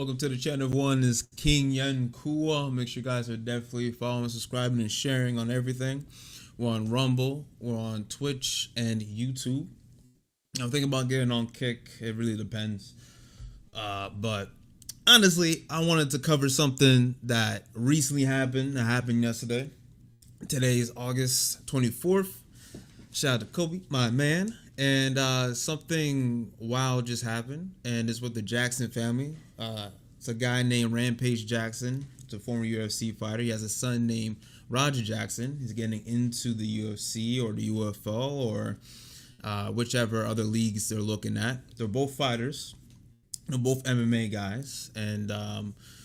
Welcome to the channel. One is King Yan Kua. Make sure you guys are definitely following, subscribing, and sharing on everything. We're on Rumble, we're on Twitch and YouTube. I'm thinking about getting on Kick. It really depends. But honestly, I wanted to cover something that recently happened. That happened yesterday. Today is August 24th. Shout out to Kobe, my man. And something wild just happened, and it's with the Jackson family. It's a guy named Rampage Jackson. It's a former UFC fighter. He has a son named Roger Jackson. He's getting into the UFC or the UFL or whichever other leagues they're looking at. They're both fighters. They're both MMA guys, and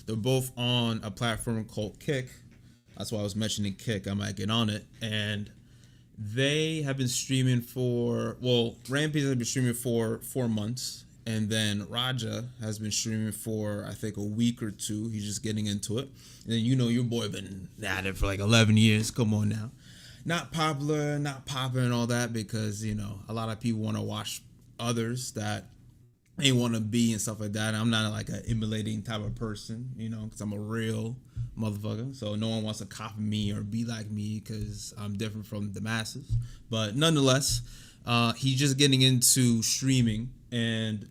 they're both on a platform called Kick. That's why I was mentioning Kick. I might get on it. And they have been streaming Rampage has been streaming for 4 months. And then Raja has been streaming for, I think, a week or two. He's just getting into it. And then, your boy been at it for like 11 years. Come on now. Not popular, not popping and all that because, a lot of people want to watch others that they want to be and stuff like that. And I'm not like an emulating type of person, because I'm a real motherfucker. So no one wants to copy me or be like me because I'm different from the masses. But nonetheless, he's just getting into streaming, and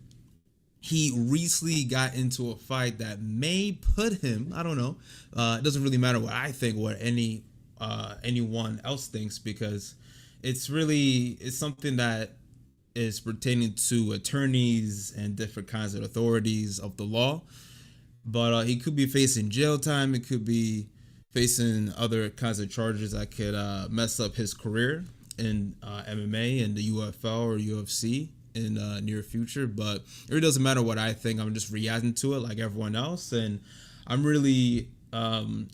he recently got into a fight that may put him, I don't know. It doesn't really matter what I think, what anyone else thinks, because it's something that is pertaining to attorneys and different kinds of authorities of the law. But he could be facing jail time. It could be facing other kinds of charges that could mess up his career in MMA and the UFL or UFC in near future. But it really doesn't matter what I think. I'm just reacting to it like everyone else, and I'm really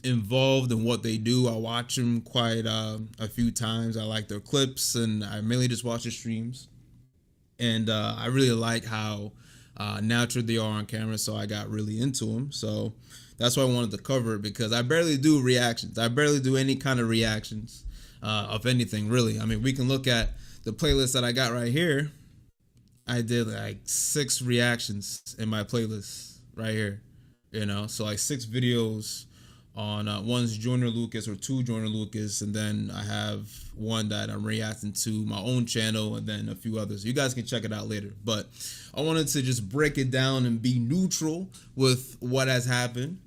involved in what they do. I watch them quite a few times. I like their clips, and I mainly just watch the streams. And I really like how natural they are on camera, so I got really into them. So that's why I wanted to cover it, because I barely do reactions. I barely do any kind of reactions of anything, really. I mean, we can look at the playlist that I got right here. I did like 6 reactions in my playlist right here, so like 6 videos on one's Joyner Lucas or 2 Joyner Lucas, and then I have one that I'm reacting to my own channel, and then a few others. You guys can check it out later, but I wanted to just break it down and be neutral with what has happened.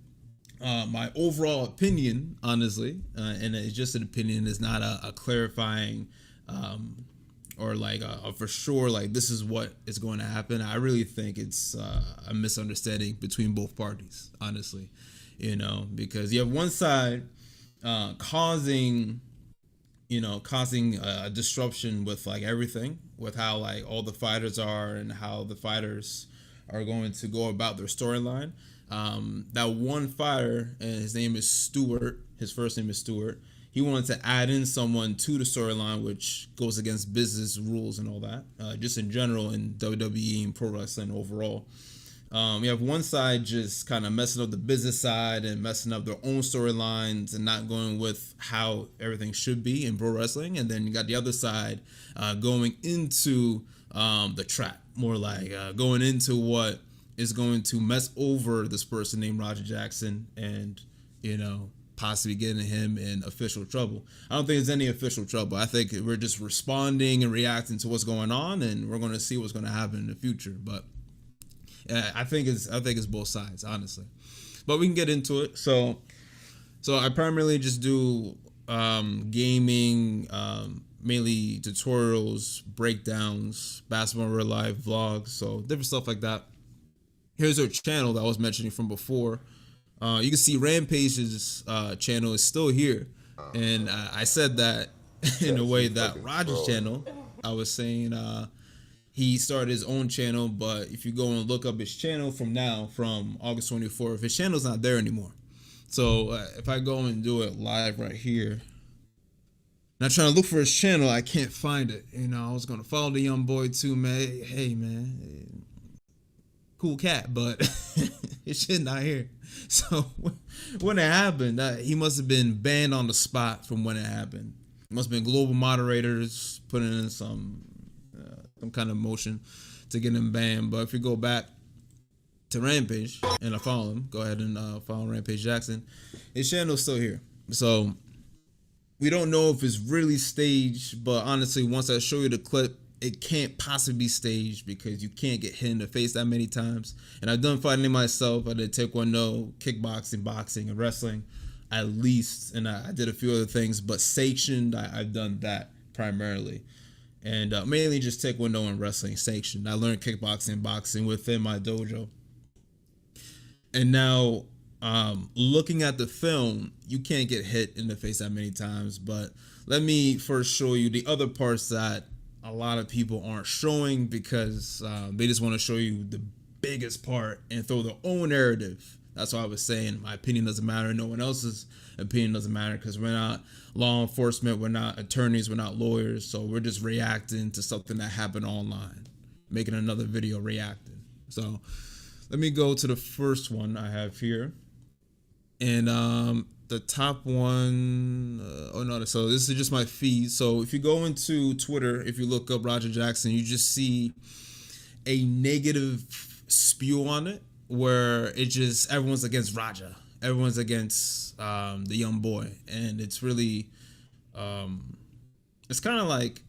My overall opinion, honestly, and it's just an opinion, is not a clarifying or like a for sure, like this is what is going to happen. I really think it's a misunderstanding between both parties, honestly, because you have one side causing a disruption with like everything, with how like all the fighters are and how the fighters are going to go about their storyline. That one fighter, and his name is Stewart, his first name is Stewart, he wanted to add in someone to the storyline, which goes against business rules and all that, just in general in WWE and pro wrestling overall. You have one side just kind of messing up the business side and messing up their own storylines and not going with how everything should be in pro wrestling. And then you got the other side going into the trap, more like going into what is going to mess over this person named Roger Jackson and, possibly getting him in official trouble. I don't think there's any official trouble. I think we're just responding and reacting to what's going on, and we're going to see what's going to happen in the future. But I think it's both sides, honestly. But we can get into it. So I primarily just do gaming, mainly tutorials, breakdowns, basketball real life vlogs, so different stuff like that. Here's our channel that I was mentioning from before. You can see Rampage's channel is still here, and I said that in a way that Roger's channel, I was saying he started his own channel, but if you go and look up his channel from August 24th, his channel's not there anymore. So if I go and do it live right here, not trying to look for his channel, I can't find it. I was gonna follow the young boy too, man. Hey man, cool cat, but his shit not here. So when it happened, he must have been banned on the spot from when it happened. It must have been global moderators putting in some kind of motion to get him banned. But if you go back to Rampage, and I follow him. Go ahead and follow Rampage Jackson. His channel's still here, so we don't know if it's really staged. But honestly, once I show you the clip, it can't possibly be staged because you can't get hit in the face that many times. And I've done fighting myself. I did taekwondo, kickboxing, boxing, and wrestling, at least. And I did a few other things, but sanctioned, I've done that primarily. And mainly just taekwondo and wrestling sanctioned. I learned kickboxing and boxing within my dojo. And now, looking at the film, you can't get hit in the face that many times. But let me first show you the other parts that a lot of people aren't showing because they just want to show you the biggest part and throw their own narrative. That's why I was saying my opinion doesn't matter. No one else's opinion doesn't matter because we're not law enforcement. We're not attorneys. We're not lawyers. So we're just reacting to something that happened online, making another video reacting. So let me go to the first one I have here. And the top one, so this is just my feed. So if you go into Twitter, if you look up Roger Jackson, you just see a negative spew on it where it just, everyone's against Raja. Everyone's against the young boy. And it's really, it's kind of like,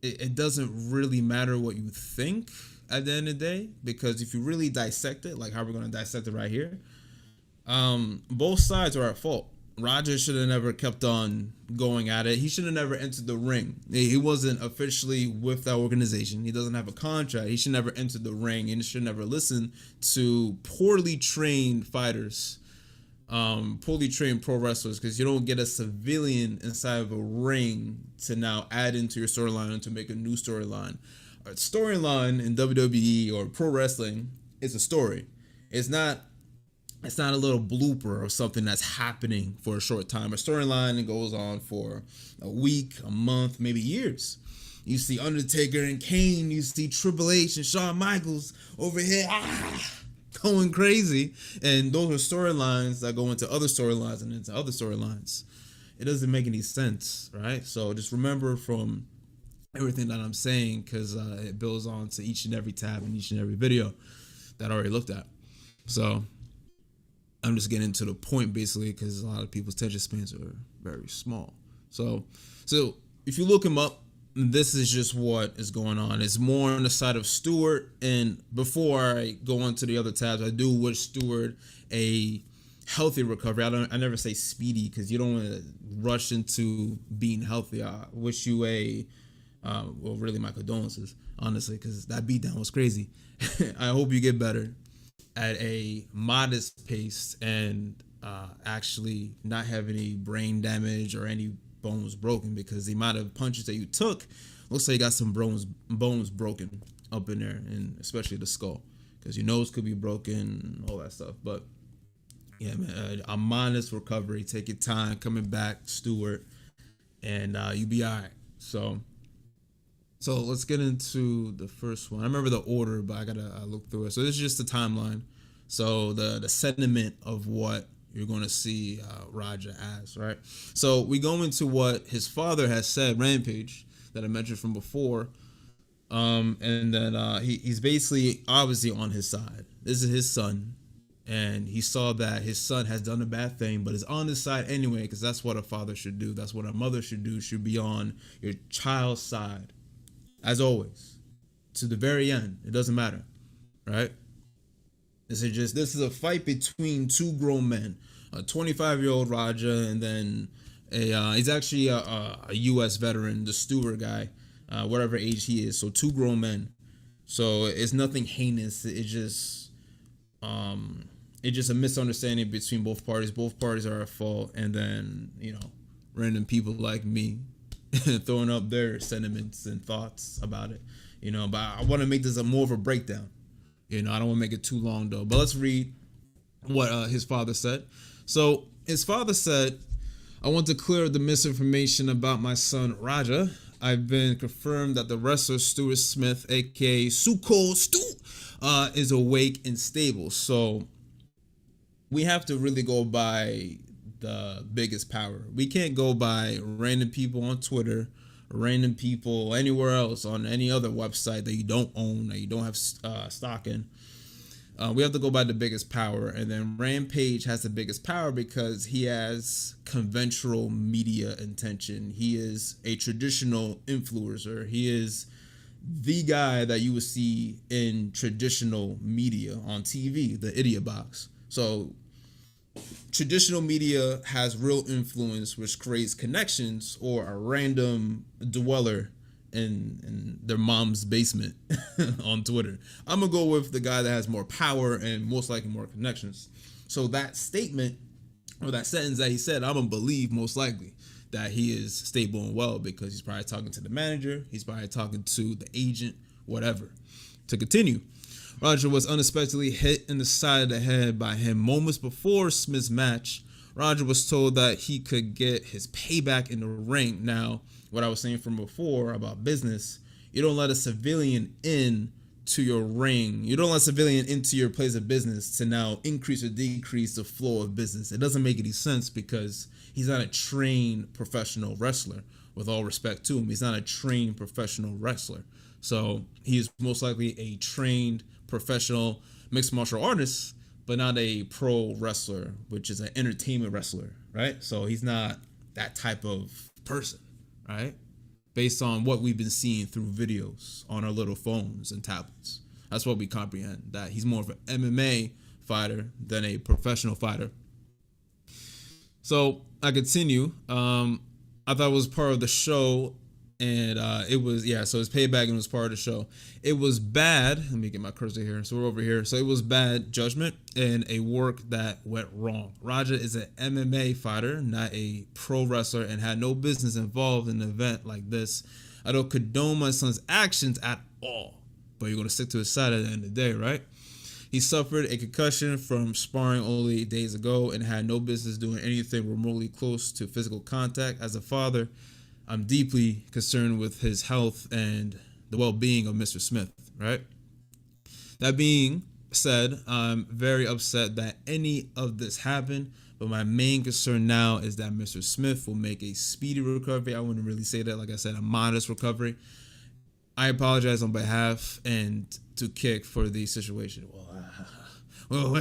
it doesn't really matter what you think at the end of the day, because if you really dissect it, like how we're going to dissect it right here, both sides are at fault. Roger should have never kept on going at it. He should have never entered the ring. He wasn't officially with that organization. He doesn't have a contract. He should never enter the ring, and he should never listen to poorly trained fighters, poorly trained pro wrestlers, because you don't get a civilian inside of a ring to now add into your storyline and to make a new storyline. A storyline in WWE or pro wrestling is a story. It's not a little blooper or something that's happening for a short time. A storyline goes on for a week, a month, maybe years. You see Undertaker and Kane, you see Triple H and Shawn Michaels over here going crazy. And those are storylines that go into other storylines and into other storylines. It doesn't make any sense, right? So just remember from everything that I'm saying, because it builds on to each and every tab and each and every video that I already looked at. So I'm just getting to the point basically because a lot of people's attention spans are very small. So if you look him up, this is just what is going on. It's more on the side of Stewart. And before I go on to the other tabs, I do wish Stewart a healthy recovery. I never say speedy because you don't want to rush into being healthy. I wish you well, really my condolences, honestly, because that beatdown was crazy. I hope you get better at a modest pace and actually not have any brain damage or any bones broken, because the amount of punches that you took looks like you got some bones broken up in there, and especially the skull, because your nose could be broken, all that stuff. But yeah, man, a modest recovery. Take your time coming back, Stewart, and you be all right. So let's get into the first one. I remember the order, but I gotta look through it. So this is just the timeline. So the sentiment of what you're going to see Raja as, right? So we go into what his father has said, Rampage, that I mentioned from before. And then he's basically obviously on his side. This is his son. And he saw that his son has done a bad thing, but is on his side anyway, because that's what a father should do. That's what a mother should do, should be on your child's side. As always, to the very end. It doesn't matter, right? This is a fight between two grown men, a 25-year-old Raja, and then he's actually a U.S. veteran, the Stewart guy, whatever age he is. So two grown men. So it's nothing heinous. It's just a misunderstanding between both parties. Both parties are at fault, and then random people like me throwing up their sentiments and thoughts about it, but I want to make this more of a breakdown. I don't want to make it too long though, but let's read what his father said. So his father said, "I want to clear up the misinformation about my son Raja. I've been confirmed that the wrestler Stewart Smith, aka Suko Stu, is awake and stable." So we have to really go by the biggest power. We can't go by random people on Twitter, random people anywhere else on any other website that you don't own, that you don't have stock in. We have to go by the biggest power, and then Rampage has the biggest power because he has conventional media intention. He is a traditional influencer. He is the guy that you would see in traditional media on TV, the idiot box. So traditional media has real influence, which creates connections, or a random dweller in their mom's basement on Twitter. I'm gonna go with the guy that has more power and most likely more connections. So that statement, or that sentence that he said, I'm gonna believe most likely that he is stable and well, because he's probably talking to the manager, he's probably talking to the agent, whatever. To continue, Roger was unexpectedly hit in the side of the head by him moments before Smith's match. Roger was told that he could get his payback in the ring. Now, what I was saying from before about business, you don't let a civilian in to your ring. You don't let a civilian into your place of business to now increase or decrease the flow of business. It doesn't make any sense, because he's not a trained professional wrestler. With all respect to him, he's not a trained professional wrestler. So he is most likely a trained professional mixed martial artist, but not a pro wrestler, which is an entertainment wrestler, right? So he's not that type of person, right? Based on what we've been seeing through videos on our little phones and tablets. That's what we comprehend, that he's more of an MMA fighter than a professional fighter. So I continue. I thought it was part of the show, and it was, yeah, so his payback, and it was part of the show. It was bad. Let me get my cursor here. So we're over here. So it was bad judgment and a work that went wrong. Raja is an MMA fighter, not a pro wrestler, and had no business involved in an event like this. I don't condone my son's actions at all, but you're going to stick to his side at the end of the day, right? He suffered a concussion from sparring only days ago and had no business doing anything remotely close to physical contact. As a father, I'm deeply concerned with his health and the well-being of Mr. Smith, right? That being said, I'm very upset that any of this happened, but my main concern now is that Mr. Smith will make a speedy recovery. I wouldn't really say that, like I said, a modest recovery. I apologize on behalf and to Kick for the situation. Well,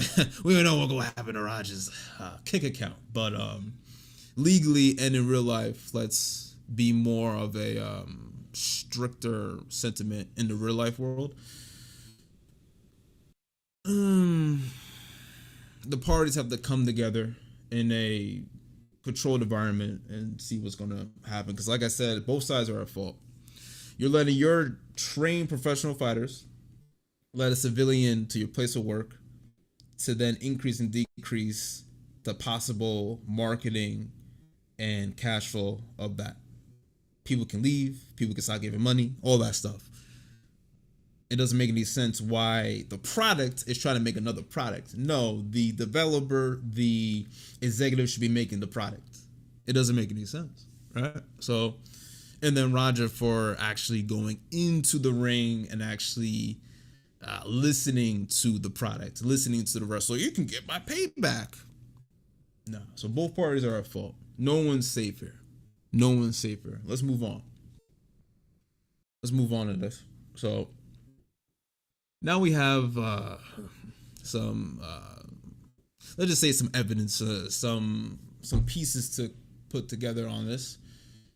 we don't know what's going to happen to Rogers' Kick account, but legally and in real life, let's be more of a stricter sentiment in the real life world. The parties have to come together in a controlled environment and see what's going to happen. Because like I said, both sides are at fault. You're letting your trained professional fighters let a civilian to your place of work to then increase and decrease the possible marketing and cash flow of that. People can leave, people can start giving money, all that stuff. It doesn't make any sense why the product is trying to make another product. No, the developer, the executive should be making the product. It doesn't make any sense, right? So, and then Roger for actually going into the ring and actually listening to the product, listening to the wrestler. You can get my payback. No, so both parties are at fault. No one's safe here. No one's safe here. Let's move on. Let's move on to this. So now we have some, let's just say some evidence, some pieces to put together on this.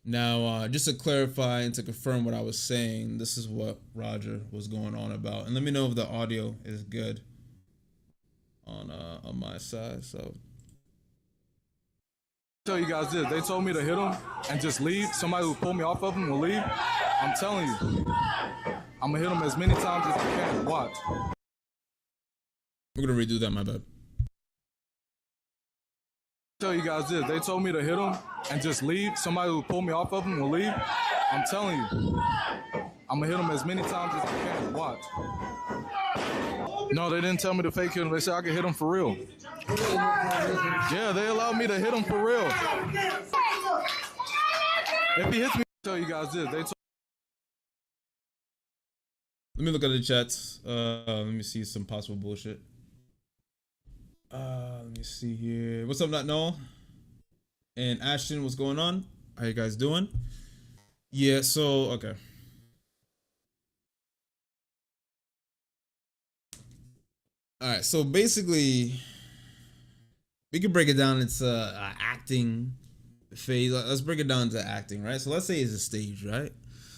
Now, just to clarify and to confirm what I was saying, this is what Roger was going on about. And let me know if the audio is good on my side. So tell you guys this, they told me to hit him and just leave. Somebody who pulled me off of him will leave. I'm telling you, I'm gonna hit him as many times as I can. Watch. We're gonna redo that, my bad. Tell you guys this, they told me to hit him and just leave. Somebody who pulled me off of him will leave. I'm telling you, I'm gonna hit him as many times as I can. Watch. No, they didn't tell me to fake hit him. They said I could hit him for real. Yeah, they allowed me to hit him for real. If he hits me, tell you guys this. Let me look at the chats. Let me see some possible bullshit. Let me see here. What's up, Not Noel? And Ashton, what's going on? How you guys doing? Yeah, so, okay. All right, so basically, we can break it down into acting phase. Let's break it down to acting, right? So let's say it's a stage, right?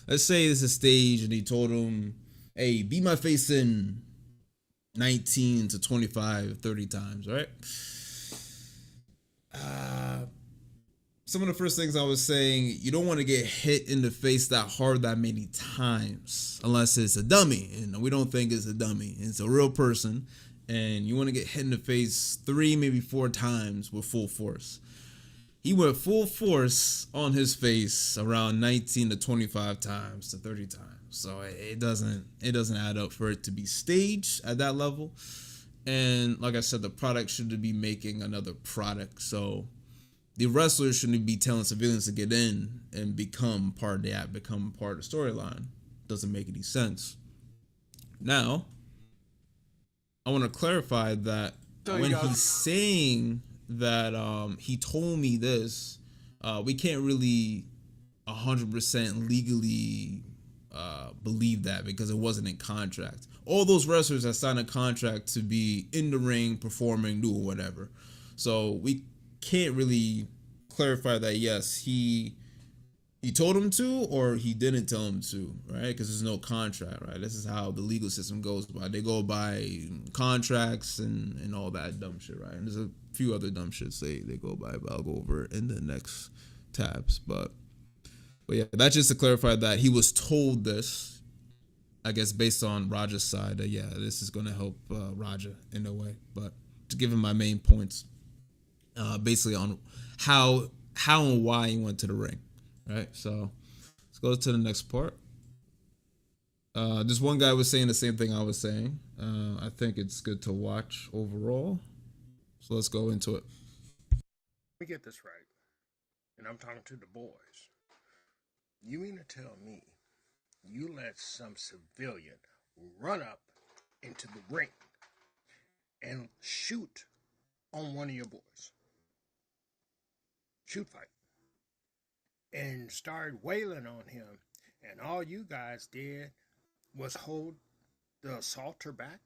Let's say it's a stage, and he told him, "Hey, beat my face in 19 to 25, 30 times," right? Some of the first things I was saying, you don't want to get hit in the face that hard that many times, unless it's a dummy, and we don't think it's a dummy. It's a real person, and you want to get hit in the face 3, maybe 4 times with full force. He went full force on his face around 19 to 25 times to 30 times. So it doesn't add up for it to be staged at that level. And like I said, the product should be making another product. So the wrestlers shouldn't be telling civilians to get in and become part of the act, become part of the storyline. Doesn't make any sense. Now, I want to clarify that when he's saying that he told me this, we can't really 100% legally believe that because it wasn't in contract. All those wrestlers have signed a contract to be in the ring, performing, doing whatever. So we can't really clarify that yes, he told him to or he didn't tell him to, right? Because there's no contract, right? This is how the legal system goes by. They go by contracts and all that dumb shit, right? And there's a few other dumb shits they go by, but I'll go over it in the next tabs. But yeah, that's just to clarify that he was told this, I guess, based on Roger's side, that yeah, this is going to help Roger in a way. But to give him my main points, basically on how and why he went to the ring, right? So let's go to the next part. This one guy was saying the same thing I was saying. I think it's good to watch overall. So let's go into it. Let me get this right, and I'm talking to the boys. You mean to tell me you let some civilian run up into the ring and shoot on one of your boys? Shoot fight. And started wailing on him, and all you guys did was hold the assaulter back?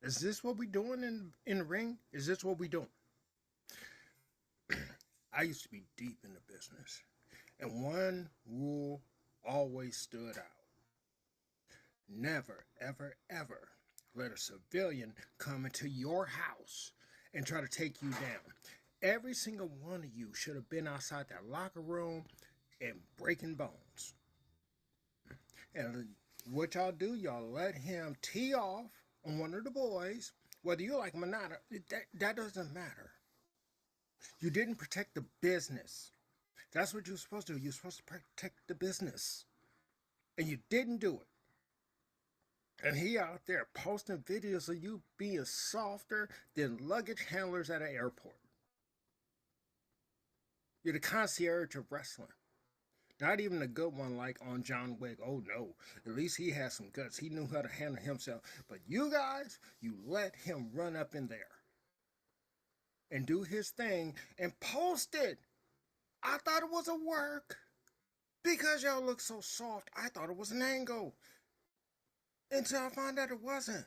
Is this what we doing in the ring? Is this what we doing? I used to be deep in the business, and one rule always stood out. Never, ever, ever let a civilian come into your house and try to take you down. Every single one of you should have been outside that locker room and breaking bones. And what y'all do, y'all let him tee off on one of the boys, whether you like him or not, that doesn't matter. You didn't protect the business. That's what you're supposed to do. You're supposed to protect the business. And you didn't do it. And he out there posting videos of you being softer than luggage handlers at an airport. You're the concierge of wrestling. Not even a good one like on John Wick. Oh no, at least he had some guts. He knew how to handle himself. But you guys, you let him run up in there and do his thing and post it. I thought it was a work. Because y'all look so soft, I thought it was an angle. Until I found out it wasn't.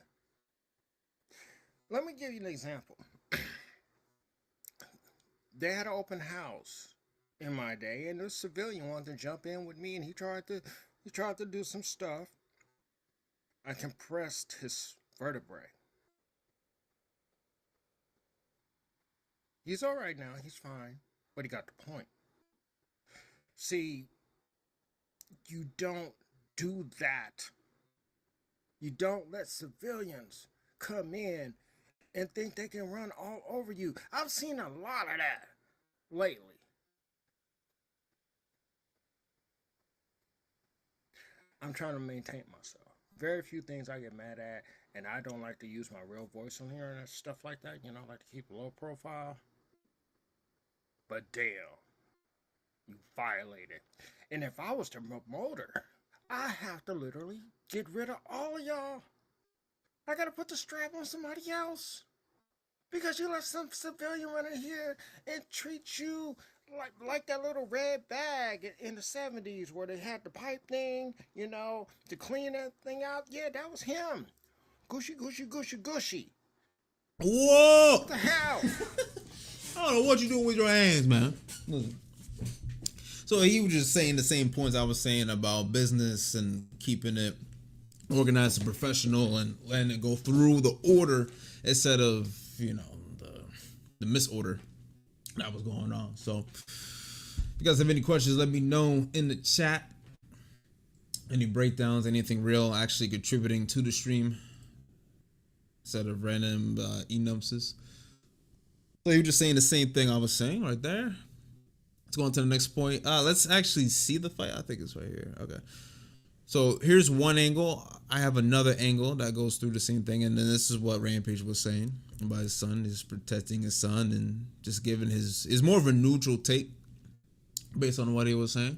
Let me give you an example. They had an open house in my day, and this civilian wanted to jump in with me, and he tried to do some stuff. I compressed his vertebrae. He's all right now. He's fine, but he got the point. See, you don't do that. You don't let civilians come in and think they can run all over you. I've seen a lot of that lately. I'm trying to maintain myself. Very few things I get mad at, and I don't like to use my real voice on here and stuff like that. You know, I like to keep a low profile. But damn, you violated. And if I was the promoter, I have to literally get rid of all of y'all. I gotta put the strap on somebody else. Because you let some civilian run in here and treat you like that little red bag in the 70s where they had the pipe thing, you know, to clean that thing out. Yeah, that was him. Gushy, gushy, gushy, gushy. Whoa! What the hell? I don't know what you doing with your hands, man. Listen. So he was just saying the same points I was saying about business and keeping it organized and professional and letting it go through the order instead of, you know, the misorder that was going on. So if you guys have any questions, let me know in the chat. Any breakdowns, anything real actually contributing to the stream instead of random enumses. So you're just saying the same thing I was saying right there. Let's go on to the next point. Let's actually see the fight. I think it's right here. Okay. So here's one angle. I have another angle that goes through the same thing. And then this is what Rampage was saying about his son. He's protecting his son and just giving his more of a neutral take based on what he was saying.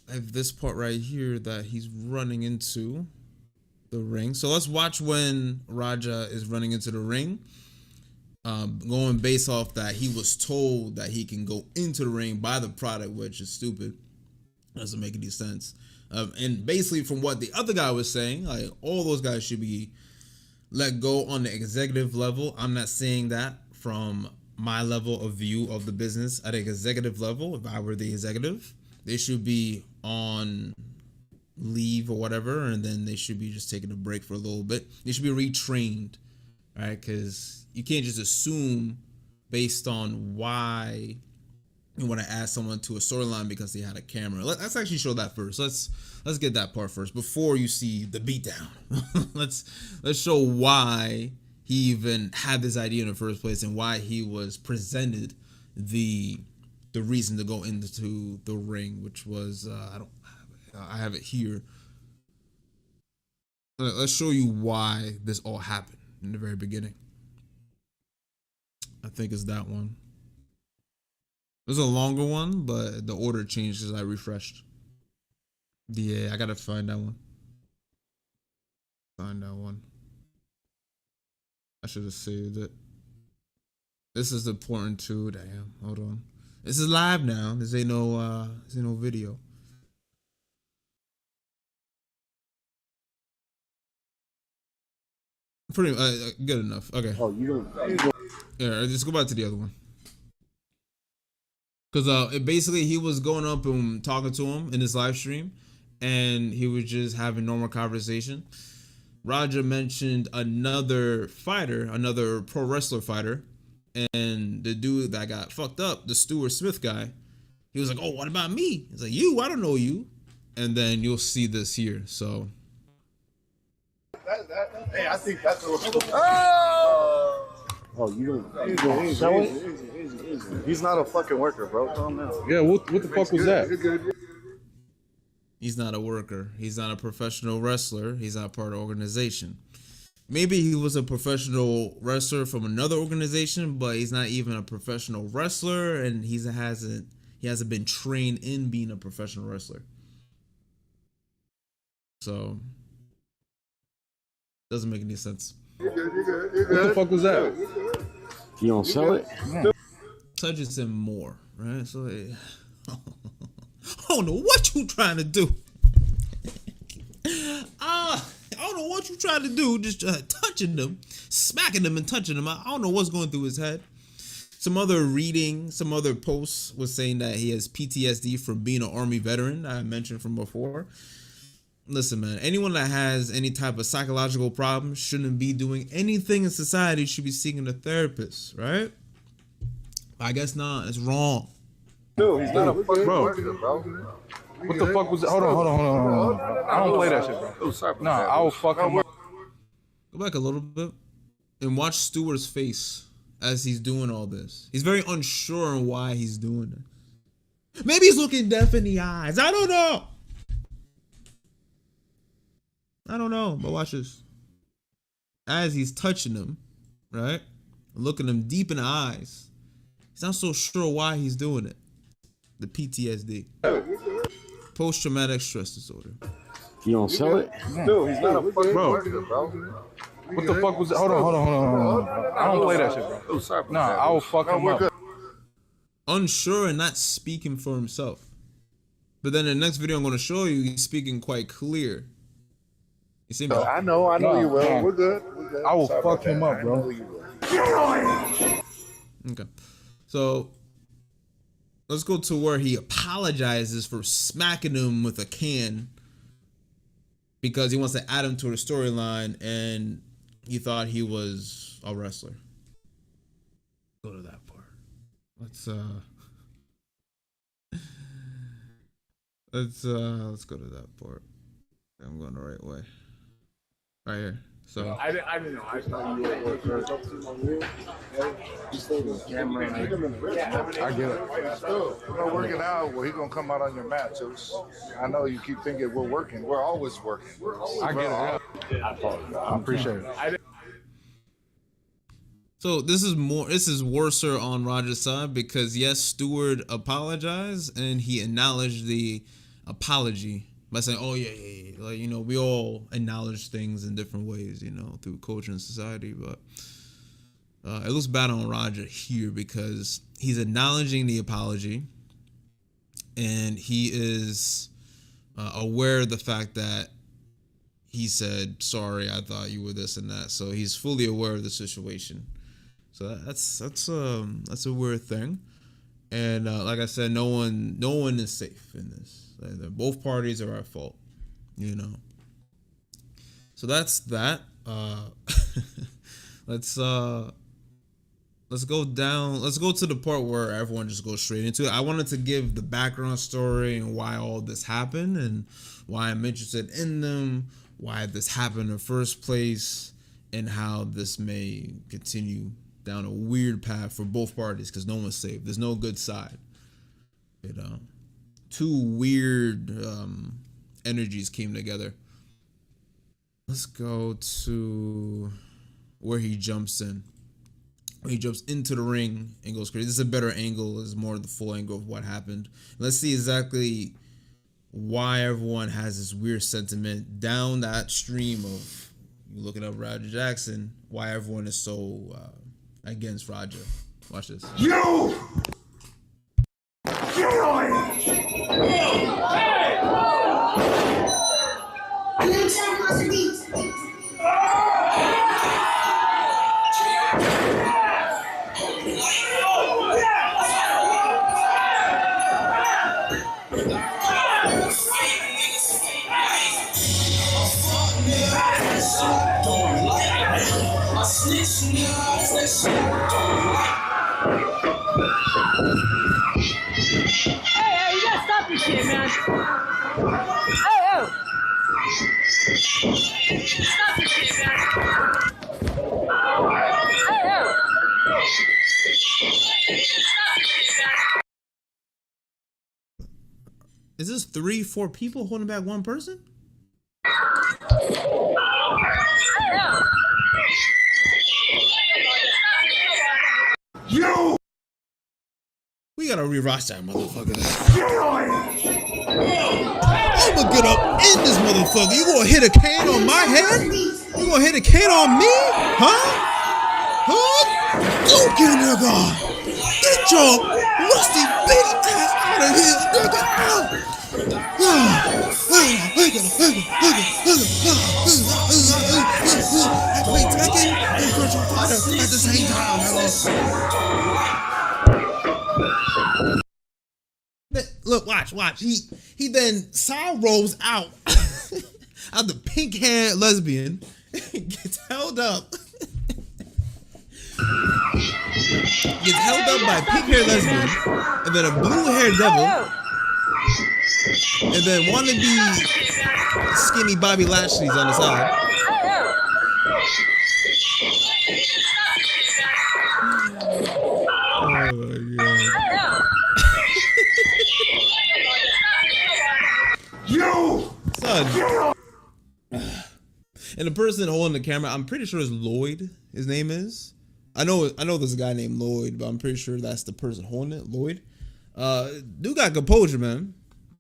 I have this part right here that he's running into the ring. So let's watch when Raja is running into the ring. Going based off that he was told that he can go into the ring by the product, which is stupid. Doesn't make any sense. And basically from what the other guy was saying, like all those guys should be let go on the executive level. I'm not saying that from my level of view of the business. At an executive level, if I were the executive, they should be on leave or whatever, and then they should be just taking a break for a little bit. They should be retrained, right? Because you can't just assume based on why you want to add someone to a storyline because they had a camera. Let's actually show that first. Let's get that part first before you see the beatdown. let's show why he even had this idea in the first place and why he was presented the reason to go into the ring, which was I have it here. Let's show you why this all happened in the very beginning. I think it's that one. There's a longer one, but the order changed as I refreshed. Yeah, I gotta find that one. I should have saved it. This is important too. Damn, hold on. This is live now. This ain't no video. Pretty good enough. Okay. Oh, you don't. Yeah, let's go back to the other one. Because basically he was going up and talking to him in his live stream, and he was just having normal conversation. Roger mentioned another fighter, another pro wrestler fighter, and the dude that got fucked up, the Stewart Smith guy, he was like, "Oh, what about me?" He's like, "You? I don't know you." And then you'll see this here. So. Hey, I think that's a Oh, you don't sell it? He's not a fucking worker, bro. Calm down. Yeah, what the fuck was that? He's not a worker. He's not a professional wrestler. He's not part of the organization. Maybe he was a professional wrestler from another organization, but he's not even a professional wrestler, and he hasn't been trained in being a professional wrestler. So doesn't make any sense. What the fuck was that? You don't sell it? Touches him more, right? So I don't know what you trying to do. I don't know what you trying to do. Just touching them, smacking them and touching them. I don't know what's going through his head. Some other posts was saying that he has PTSD from being an Army veteran. I mentioned from before. Listen, man, anyone that has any type of psychological problem shouldn't be doing anything in society, should be seeking a therapist, right? I guess not. It's wrong. Dude, he's not a fucking Bro. worker, bro. What the fuck was that? Hold on. I don't play that shit, bro. Oh, sorry. Nah, I will fucking. Go back a little bit and watch Stewart's face as he's doing all this. He's very unsure on why he's doing it. Maybe he's looking deaf in the eyes. I don't know. But watch this. As he's touching him, right? Looking him deep in the eyes. He's not so sure why he's doing it. The PTSD. Post-traumatic stress disorder. You don't sell it? Dude, he's not a fucking worker, bro. What the fuck was that? Hold on. I don't play that shit, bro. Oh, sorry. Nah, I will fuck him up. Unsure and not speaking for himself. But then in the next video I'm going to show you, he's speaking quite clear. You see me? I know you will. We're good. I will fuck him up, bro. Okay. So let's go to where he apologizes for smacking him with a can because he wants to add him to the storyline and he thought he was a wrestler. Go to that part. Let's go to that part. I'm going the right way. Right here. So I didn't know. I thought you were camera. I get it. We're not working out. Well, he's gonna come out on your mat, Juice. I know you keep thinking we're working. We're always working. I get it. Yeah. I appreciate it. So this is worse on Roger's side because yes, Stewart apologized and he acknowledged the apology by saying, "Oh yeah, like we all acknowledge things in different ways, through culture and society." But it looks bad on Roger here because he's acknowledging the apology and he is aware of the fact that he said, "Sorry, I thought you were this and that." So he's fully aware of the situation. So that's a weird thing, and like I said, no one is safe in this. Both parties are at fault, So that's that. Let's go down. Let's go to the part where everyone just goes straight into it. I wanted to give the background story and why all this happened and why I'm interested in them, why this happened in the first place, and how this may continue down a weird path for both parties because no one's safe. There's no good side. Two weird energies came together. Let's go to where he jumps in. When he jumps into the ring and goes crazy. This is a better angle. This is more the full angle of what happened. Let's see exactly why everyone has this weird sentiment down that stream of looking up Roger Jackson. Why everyone is so against Roger. Watch this. You! Get on it! Hey, you gotta stop this shit, man. Hey. Stop this shit, man. Is this 3-4 people holding back one person? You! We gotta rewatch that motherfucker. Get on it! I'ma get up in this motherfucker. You gonna hit a cane on my head? You gonna hit a cane on me? Huh? Don't get nigga! Get your rusty bitch ass out of here, nigga! I play Tekken and Virtual Fighter at the same time. Look, watch. He then side rolls out the pink-haired lesbian, gets held up. Gets held up by a pink-haired lesbian, and then a blue-haired devil, and then wannabe skinny Bobby Lashley's on the side. Oh my god. You! Son. And the person holding the camera, I'm pretty sure is Lloyd. His name is. I know there's a guy named Lloyd, but I'm pretty sure that's the person holding it, Lloyd. Dude got composure, man.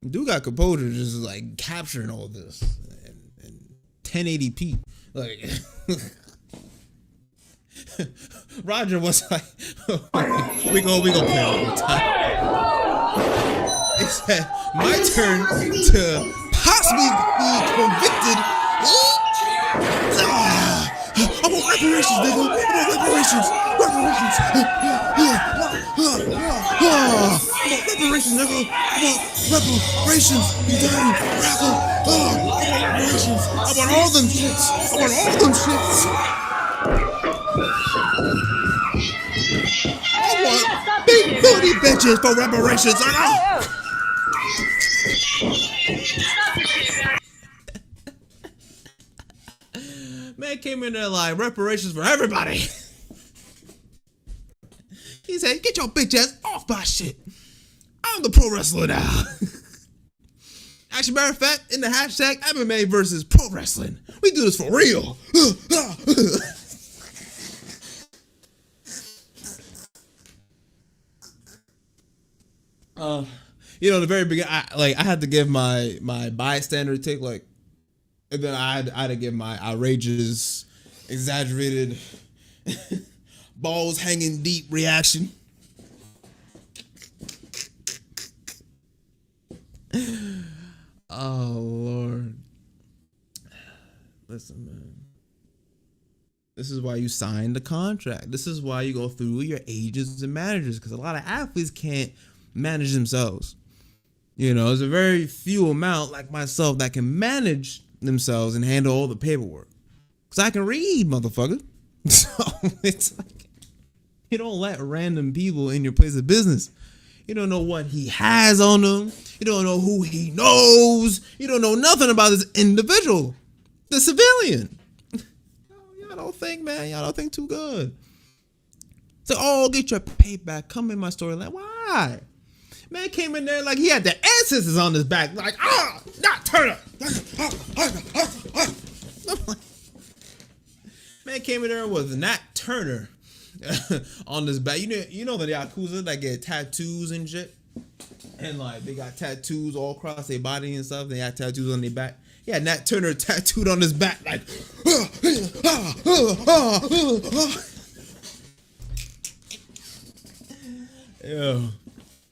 Dude got composure, just like capturing all this in 1080p. Like Roger was like, we gonna play one more time. It said, my turn to possibly be convicted. I'm gonna reparations, nigga. Come on, reparations. Reparations. Reparations, nigga. Come on, reparations. You dirty rapper. Reparations. I want all them shits. I want all them shits. I want big booty bitches for reparations, nigga. Man came in there like reparations for everybody. He said, "Get your bitch ass off my shit. I'm the pro wrestler now." Actually, matter of fact, in the hashtag MMA versus pro wrestling, we do this for real. You know, the very beginning, I had to give my bystander take, like, and then I had to give my outrageous, exaggerated, balls hanging deep reaction. Oh, Lord. Listen, man. This is why you sign the contract. This is why you go through your agents and managers, because a lot of athletes can't manage themselves. You know, there's a very few amount like myself that can manage themselves and handle all the paperwork. Because I can read, motherfucker. So it's like, you don't let random people in your place of business. You don't know what he has on them. You don't know who he knows. You don't know nothing about this individual, the civilian. Y'all don't think, man. Y'all don't think too good. So, oh, get your payback. Come in my storyline. Why? Man came in there like he had the ancestors on his back. Like, not Turner. Man came in there with Nat Turner on his back. You know the Yakuza that get tattoos and shit? And like they got tattoos all across their body and stuff. They got tattoos on their back. Yeah, Nat Turner tattooed on his back like yeah.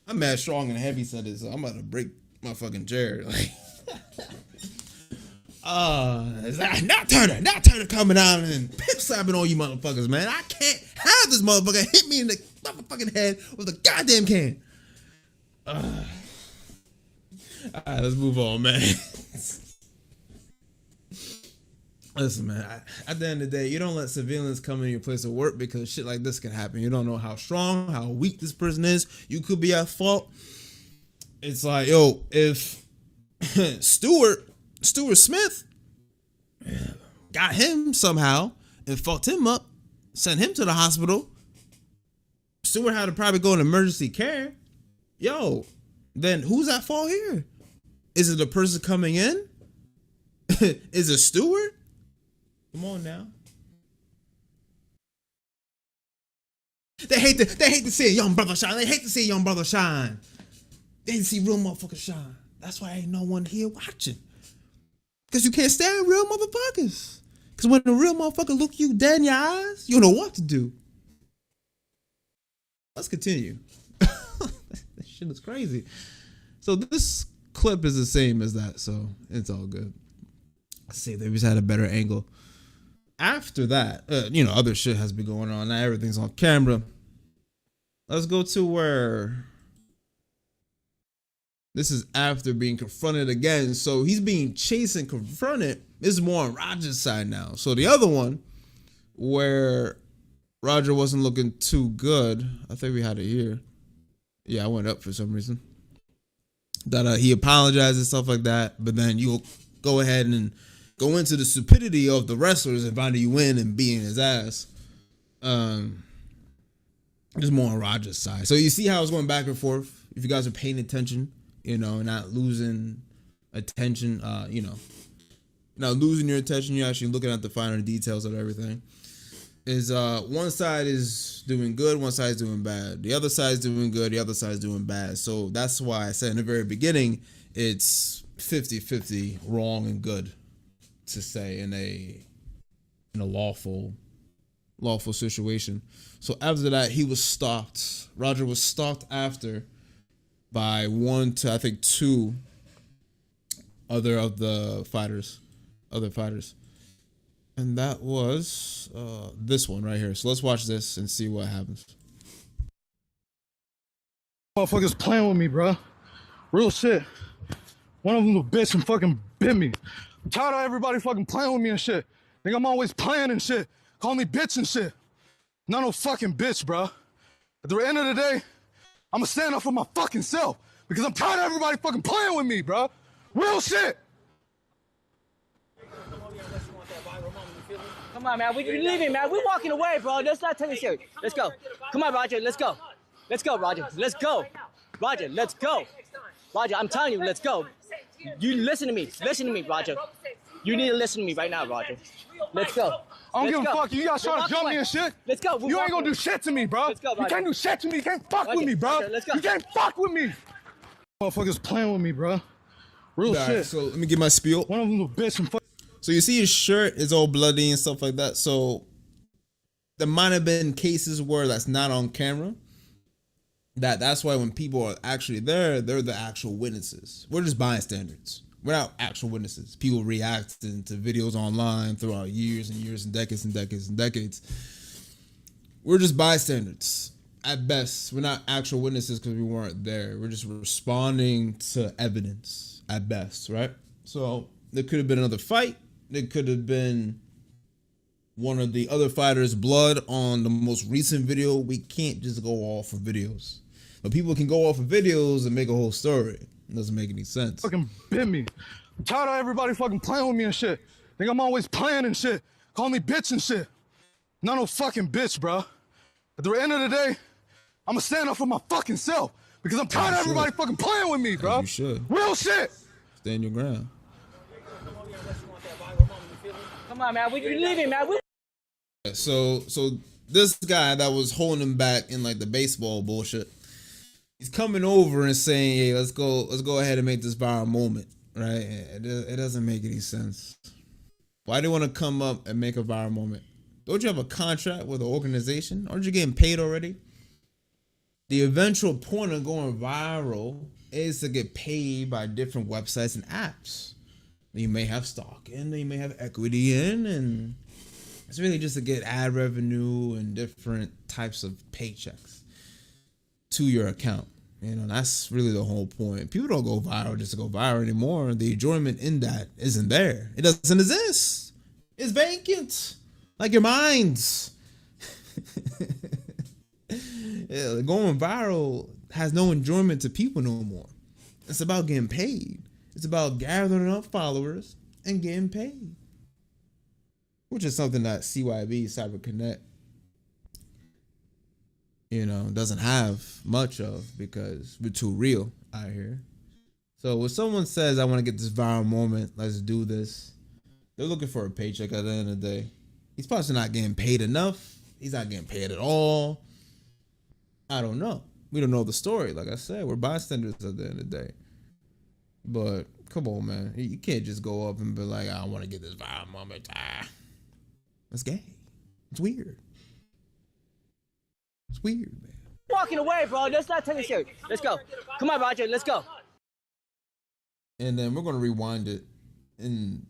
I'm mad strong and heavy set so I'm about to break my fucking chair. Like it's like Nat Turner coming out and pimp slapping on you motherfuckers, man. I can't have this motherfucker hit me in the motherfucking head with a goddamn can. Alright, let's move on, man. Listen, man, at the end of the day, you don't let civilians come in your place of work because shit like this can happen. You don't know how strong, how weak this person is. You could be at fault. It's like, yo, if Stewart Smith got him somehow and fucked him up, sent him to the hospital, Stewart had to probably go in emergency care. Yo, then who's at fault here? Is it the person coming in? Is it Stewart? Come on now. They hate to see a young brother shine. They hate to see a young brother shine. They hate to see real motherfuckers shine. That's why ain't no one here watching. Because you can't stand real motherfuckers. Because when a real motherfucker look you dead in your eyes, you don't know what to do. Let's continue. That shit is crazy. So this clip is the same as that, so it's all good. Let's see if they just had a better angle. After that, other shit has been going on. Now everything's on camera. Let's go to where this is after being confronted again. So he's being chased and confronted. This is more on Roger's side now. So the other one where Roger wasn't looking too good. I think we had it here. Yeah, I went up for some reason. That he apologized and stuff like that. But then you'll go ahead and go into the stupidity of the wrestlers and find you in and beating his ass. Just more on Roger's side. So you see how it's going back and forth. If you guys are paying attention, not losing attention, not losing your attention, you're actually looking at the finer details of everything. Is one side is doing good, one side is doing bad. The other side is doing good, the other side is doing bad. So that's why I said in the very beginning, it's 50-50 wrong and good to say in a lawful situation. So after that, he was stalked. Roger was stalked after by 1 to I think 2 other fighters. And that was this one right here. So let's watch this and see what happens. Motherfuckers playing with me, bro. Real shit. One of them a bitch and fucking bit me. I'm tired of everybody fucking playing with me and shit. Think I'm always playing and shit. Call me bitch and shit. Not no fucking bitch, bro. At the end of the day, I'ma stand up for my fucking self because I'm tired of everybody fucking playing with me, bro. Real shit. Come on, man. We leaving, man. We're walking away, bro. Let's not take it serious. Let's go. Come on, Roger. Let's go. Let's go, Roger. Let's go. Roger, let's go. Roger, I'm telling you, let's go. You listen to me. Listen to me, Roger. You need to listen to me right now, Roger. Let's go. I don't give a fuck. You guys trying to jump me and shit? Let's go. You ain't gonna do shit to me, bro. Let's go, you can't do shit to me. You can't fuck with me, bro. Let's go. You can't fuck with me. Motherfuckers playing with me, bro. Real All shit. right, so let me get my spiel. One of them a bitch and fuck. So you see his shirt is all bloody and stuff like that. So there might have been cases where that's not on camera. That's why when people are actually there, they're the actual witnesses. We're just bystanders. We're not actual witnesses. People reacting to videos online throughout years and years and decades and decades and decades. We're just bystanders at best. We're not actual witnesses because we weren't there. We're just responding to evidence at best, right? So there could have been another fight. There could have been one of the other fighters' blood on the most recent video. We can't just go off of videos. But people can go off of videos and make a whole story. It doesn't make any sense. Fucking bit me. I'm tired of everybody fucking playing with me and shit. Think I'm always playing and shit. Call me bitch and shit. Not no fucking bitch, bro. At the end of the day, I'ma stand up for my fucking self because I'm tired of everybody fucking playing with me, bro. You should. Real shit. Stand your ground. Come on, man. We leaving, man. So this guy that was holding him back in like the baseball bullshit, he's coming over and saying, "Hey, let's go ahead and make this viral moment." Right? It doesn't make any sense. Why do you want to come up and make a viral moment? Don't you have a contract with an organization? Aren't you getting paid already? The eventual point of going viral is to get paid by different websites and apps. You may have stock in, you may have equity in, and it's really just to get ad revenue and different types of paychecks to your account. You know, that's really the whole point. People don't go viral just to go viral anymore. The enjoyment in that isn't there. It doesn't exist. It's vacant. Like your minds. Yeah, going viral has no enjoyment to people no more. It's about getting paid. It's about gathering up followers and getting paid. Which is something that CYB, Cyber Connect, doesn't have much of because we're too real out here. So when someone says, I want to get this viral moment, let's do this, they're looking for a paycheck at the end of the day. He's probably not getting paid enough. He's not getting paid at all. I don't know. We don't know the story. Like I said, we're bystanders at the end of the day. But come on, man. You can't just go up and be like, I want to get this viral moment. That's gay. It's weird. It's weird, man. Walking away, bro. Let's not take it serious. Let's go. Come on, Roger. Let's go. And then we're going to rewind it and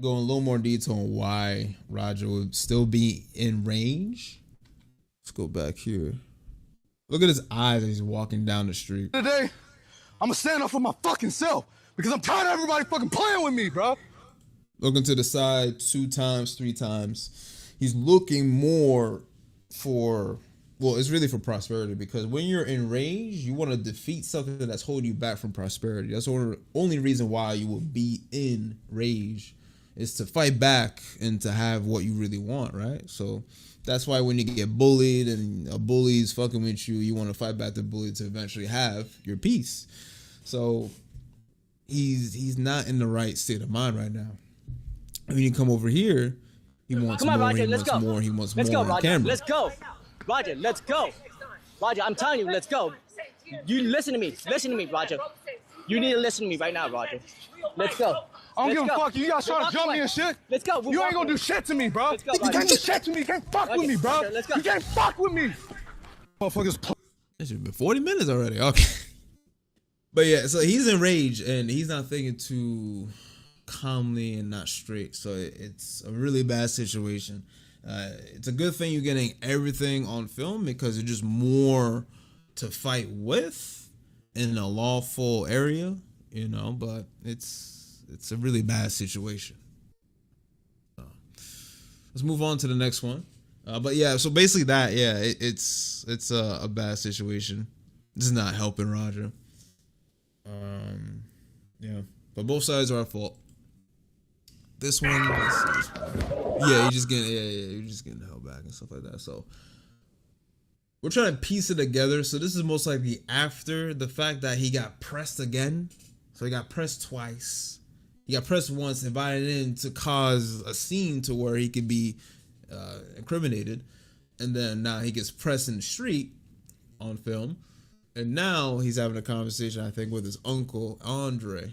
go in a little more detail on why Roger would still be in range. Let's go back here. Look at his eyes as he's walking down the street. Today, I'ma stand up for my fucking self because I'm tired of everybody fucking playing with me, bro. Looking to the side 2 times, 3 times. He's looking more for, well, it's really for prosperity because when you're in range, you want to defeat something that's holding you back from prosperity. That's the only reason why you will be in rage is to fight back and to have what you really want, right? So that's why when you get bullied and a bully's fucking with you, you want to fight back the bully to eventually have your peace. So he's not in the right state of mind right now. When you come over here, he wants more, Roger, he let's wants go. more, he wants Let's more go, on Roger. camera. Let's go. Roger, let's go. Roger, I'm telling you, let's go. You listen to me. Listen to me, Roger. You need to listen to me right now, Roger. Let's go. I don't Let's give a go. fuck. You guys trying to jump me and shit? Let's go. You ain't gonna do shit to me, bro. Let's go, You Roger. can't do shit to me. You can't fuck with me, bro. Roger, let's go. You can't fuck with me. Motherfuckers play. This has been 40 minutes already. Okay. But yeah, so he's in rage and he's not thinking to calmly and not straight. So it's a really bad situation. It's a good thing you're getting everything on film because it's just more to fight with in a lawful area, you know, but it's a really bad situation. So, let's move on to the next one. But yeah, so basically that, yeah, it's a bad situation. This is not helping Roger. Yeah, but both sides are at fault. This one, yeah, you're just getting held back and stuff like that. So we're trying to piece it together. So this is most likely after the fact that he got pressed again. So he got pressed twice. He got pressed once, invited in to cause a scene to where he could be incriminated, and then now he gets pressed in the street on film, and now he's having a conversation, I think, with his uncle Andre.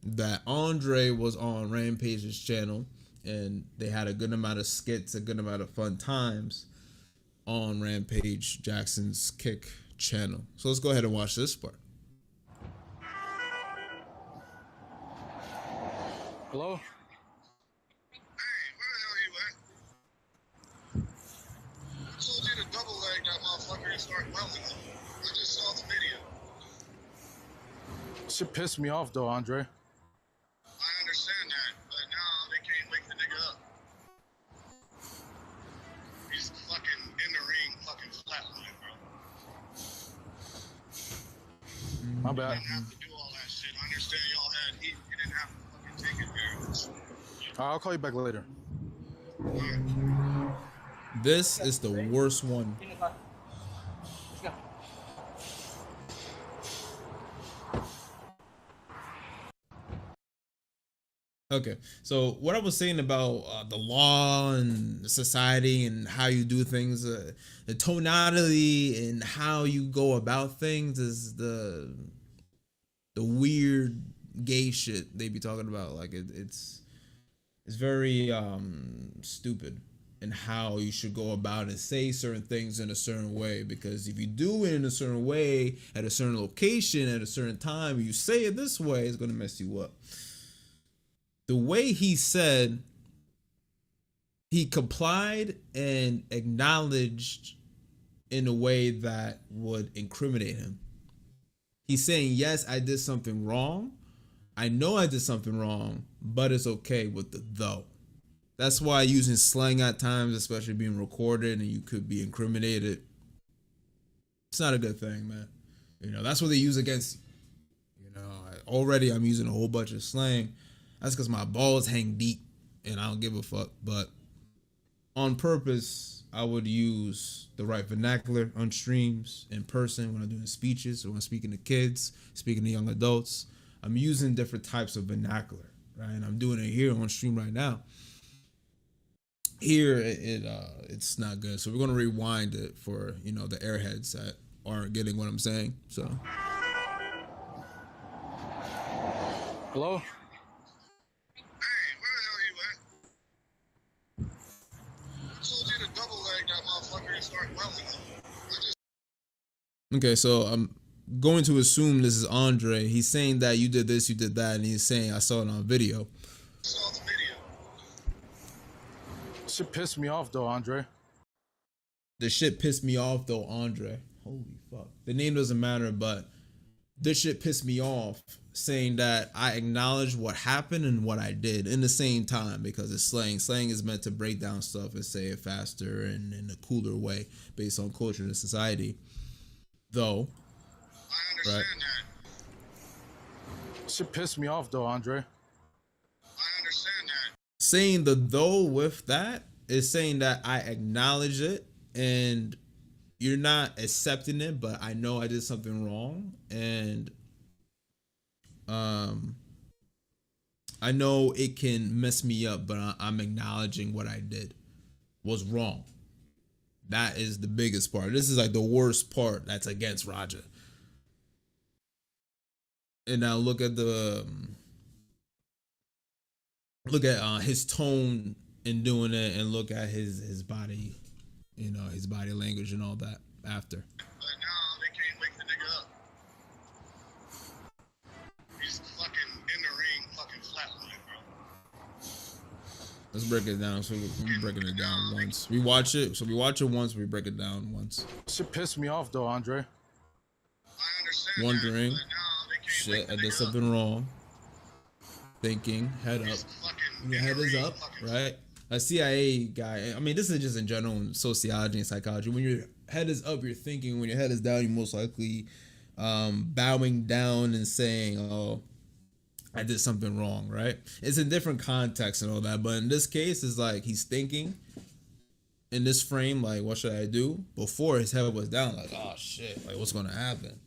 That Andre was on Rampage's channel, and they had a good amount of skits, a good amount of fun times on Rampage Jackson's Kick channel. So let's go ahead and watch this part. Hello? Told you to double leg that motherfucker and start welding him. I just saw the video. Shit pissed me off though, Andre. I understand that, but now they can't wake the nigga up. He's fucking in the ring, fucking flatline, bro. My bad. You didn't have to do all that shit. I understand y'all had heat. You didn't have to fucking take it there. I'll call you back later. This is the worst one. Okay, so what I was saying about the law and society and how you do things, the tonality and how you go about things is the weird gay shit they be talking about. Like it's very stupid in how you should go about and say certain things in a certain way, because if you do it in a certain way at a certain location at a certain time, you say it this way, it's gonna mess you up. The way he said, he complied and acknowledged in a way that would incriminate him. He's saying, yes, I did something wrong. I know I did something wrong, but it's okay with the though. That's why using slang at times, especially being recorded and you could be incriminated, it's not a good thing, man. You know, that's what they use against you. You know, already I'm using a whole bunch of slang. That's because my balls hang deep and I don't give a fuck. But on purpose, I would use the right vernacular on streams, in person, when I'm doing speeches, or when I'm speaking to kids, speaking to young adults. I'm using different types of vernacular, right? And I'm doing it here on stream right now. Here, it's not good. So we're going to rewind it for, you know, the airheads that aren't getting what I'm saying. So. Hello? Okay, so I'm going to assume this is Andre. He's saying that you did this, you did that, and he's saying I saw it on video. Shit pissed me off though, Andre. The shit pissed me off though, Andre. Holy fuck. The name doesn't matter, but this shit pissed me off, saying that I acknowledge what happened and what I did in the same time, because it's slang. Slang is meant to break down stuff and say it faster and in a cooler way based on culture and society. Though, I understand that. Shit pissed me off though, Andre. I understand that. Saying the though with that is saying that I acknowledge it and you're not accepting it, but I know I did something wrong, and I know it can mess me up, but I'm acknowledging what I did was wrong. That is the biggest part. This is like the worst part that's against Roger. And now look at his tone in doing it, and look at his body, you know, his body language and all that after. But now they can't wake the nigga up. He's fucking in the ring, fucking flatline, bro. Let's break it down. So we're breaking it down once. We watch it. So we watch it once. We break it down once. Shit pissed me off though, Andre. Wondering, shit, I did something wrong. Thinking, head up. Your head is up, right? A CIA guy. I mean, this is just in general in sociology and psychology. When your head is up, you're thinking. When your head is down, you're most likely bowing down and saying, "Oh, I did something wrong," right? It's in different contexts and all that, but in this case, it's like he's thinking in this frame, like, what should I do? Before his head was down, like, oh shit, like what's gonna happen?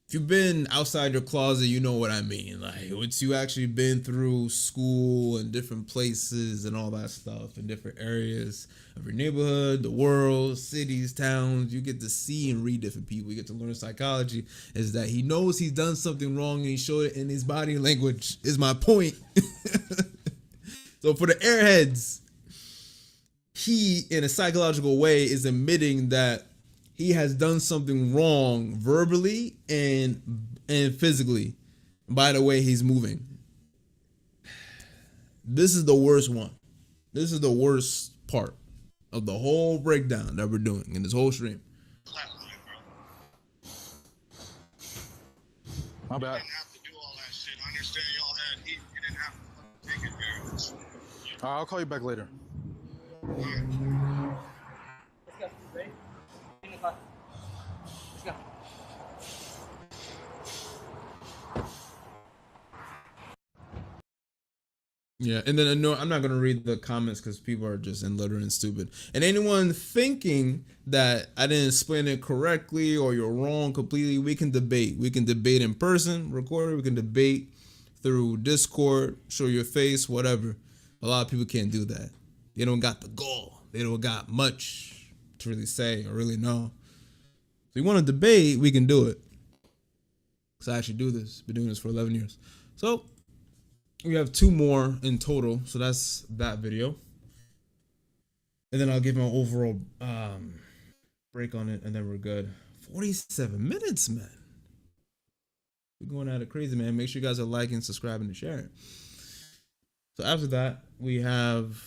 If you've been outside your closet, you know what I mean. Like, once you actually been through school and different places and all that stuff in different areas of your neighborhood, the world, cities, towns, you get to see and read different people. You get to learn psychology. Is that he knows he's done something wrong and he showed it in his body language, is my point. So for the airheads, he, in a psychological way, is admitting that he has done something wrong verbally and physically by the way he's moving. This is the worst one. This is the worst part of the whole breakdown that we're doing in this whole stream. My bad. You didn't have to do all that shit. I understand y'all had heat. You didn't have to take advantage. All right, I'll call you back later. Let's go. Ready? In the car. Let's go. Yeah, and then no, I'm not gonna read the comments because people are just illiterate and stupid. And anyone thinking that I didn't explain it correctly or you're wrong completely, we can debate. We can debate in person, record it. We can debate through Discord, show your face, whatever. A lot of people can't do that. They don't got the gall. They don't got much to really say or really know. If you want to debate, we can do it. Because I actually do this. Been doing this for 11 years. So we have 2 more in total. So that's that video. And then I'll give my overall break on it. And then we're good. 47 minutes, man. We're going at it crazy, man. Make sure you guys are liking, subscribing, and sharing. So after that, we have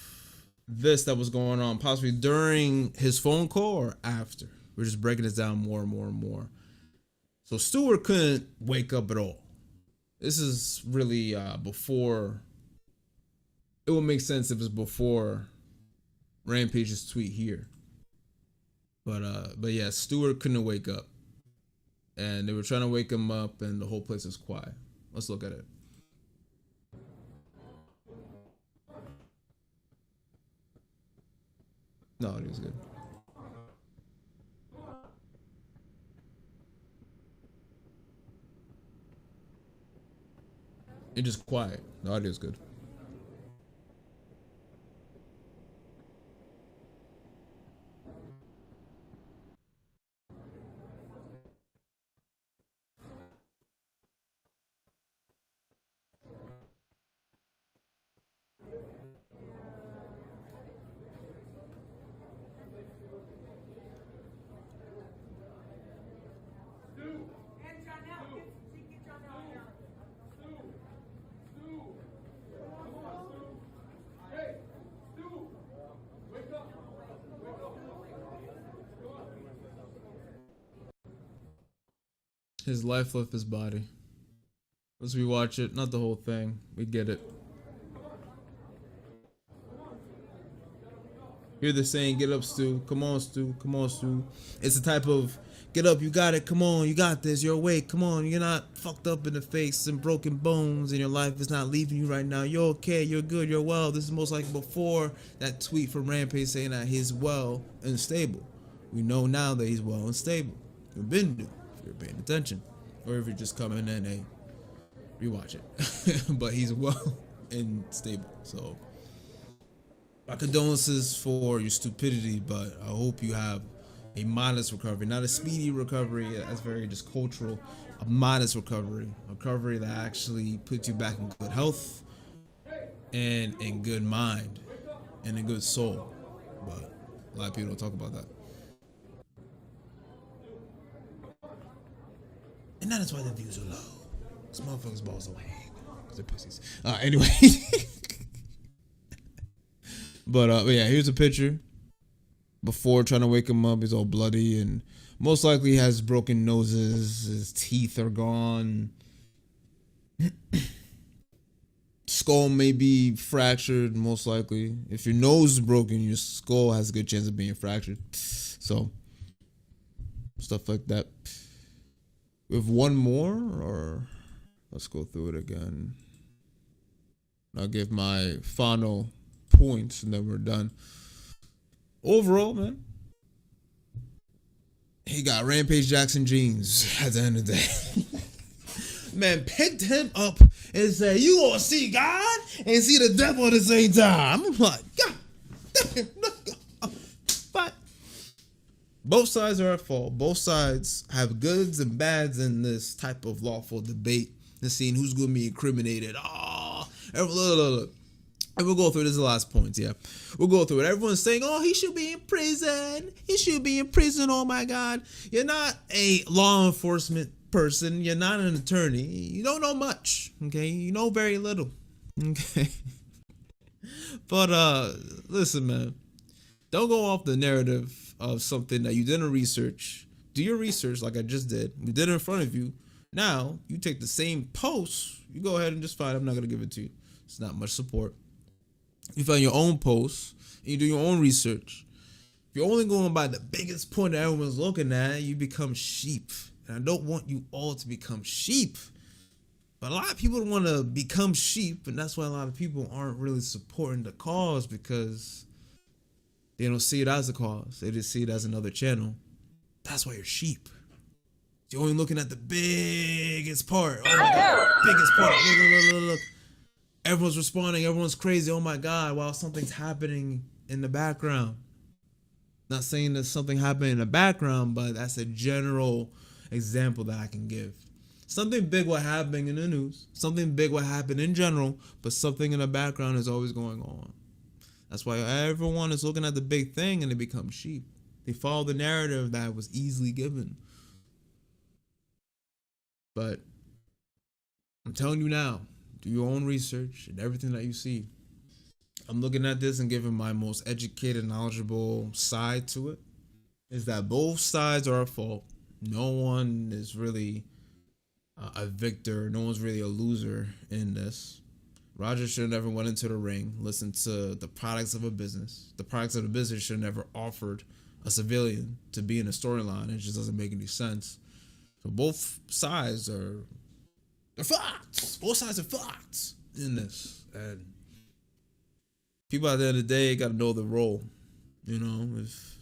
this that was going on possibly during his phone call or after. We're just breaking this down more and more and more. So Stewart couldn't wake up at all. This is really before. It would make sense if it's before Rampage's tweet here. But yeah, Stewart couldn't wake up. And they were trying to wake him up and the whole place is quiet. Let's look at it. No, it was good. It's just quiet. The audio is good. His life left his body. Let's rewatch it. Not the whole thing. We get it. Hear the saying, get up, Stu. Come on, Stu. Come on, Stu. It's the type of, get up, you got it. Come on, you got this. You're awake. Come on. You're not fucked up in the face and broken bones and your life is not leaving you right now. You're okay. You're good. You're well. This is most like before that tweet from Rampage saying that he's well and stable. We know now that he's well and stable. You've been new. If you're paying attention, or if you're just coming in, hey, rewatch it. But he's well and stable. So my condolences for your stupidity, but I hope you have a modest recovery, not a speedy recovery. That's very just cultural. A modest recovery that actually puts you back in good health and in good mind and in good soul. But a lot of people don't talk about that. And that is why the views are low. This motherfuckers balls away. Because they're pussies. Anyway. But yeah, here's a picture. Before trying to wake him up, he's all bloody and most likely has broken noses. His teeth are gone. Skull may be fractured, most likely. If your nose is broken, your skull has a good chance of being fractured. So, stuff like that. We have one more, or let's go through it again. I'll give my final points and then we're done. Overall, man, he got Rampage Jackson jeans at the end of the day. Man, picked him up and said, "You gonna see God and see the devil at the same time." I'm like, God damn. But both sides are at fault. Both sides have goods and bads in this type of lawful debate. And seeing who's gonna be incriminated. Look. And we'll go through this. Is the last points, yeah. We'll go through it. Everyone's saying, "Oh, he should be in prison. He should be in prison. Oh my God." You're not a law enforcement person. You're not an attorney. You don't know much. Okay, you know very little. Okay. But listen, man. Don't go off the narrative of something that you didn't research. Do your research like I just did. We did it in front of you. Now you take the same post. You go ahead and just find. I'm not gonna give it to you. It's not much support. You find your own posts, and you do your own research. If you're only going by the biggest point that everyone's looking at, you become sheep. And I don't want you all to become sheep. But a lot of people don't want to become sheep, and that's why a lot of people aren't really supporting the cause, because they don't see it as a cause. They just see it as another channel. That's why you're sheep. You're only looking at the biggest part. Oh my God, biggest part. Look. Everyone's responding. Everyone's crazy. Oh my God, while something's happening in the background. Not saying that something happened in the background, but that's a general example that I can give. Something big will happen in the news. Something big will happen in general, but something in the background is always going on. That's why everyone is looking at the big thing and they become sheep. They follow the narrative that was easily given. But I'm telling you now, do your own research and everything that you see. I'm looking at this and giving my most educated, knowledgeable side to it. Is that both sides are at fault. No one is really a victor. No one's really a loser in this. Roger should have never went into the ring, listened to the products of a business. The products of the business should have never offered a civilian to be in a storyline. It just doesn't make any sense. So both sides are... they're fucked. Both sides are fucked in this. And people at the end of the day got to know the role. You know, if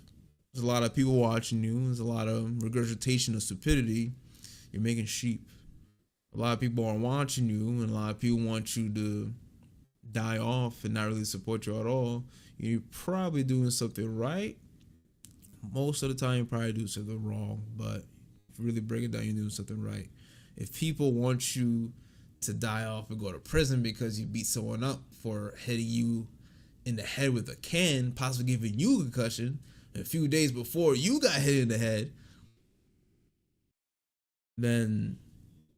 there's a lot of people watching you, there's a lot of regurgitation of stupidity, you're making sheep. A lot of people aren't watching you, and a lot of people want you to die off and not really support you at all. You're probably doing something right. Most of the time, you probably do something wrong, but if you really break it down, you're doing something right. If people want you to die off and go to prison because you beat someone up for hitting you in the head with a can, possibly giving you a concussion, a few days before you got hit in the head, then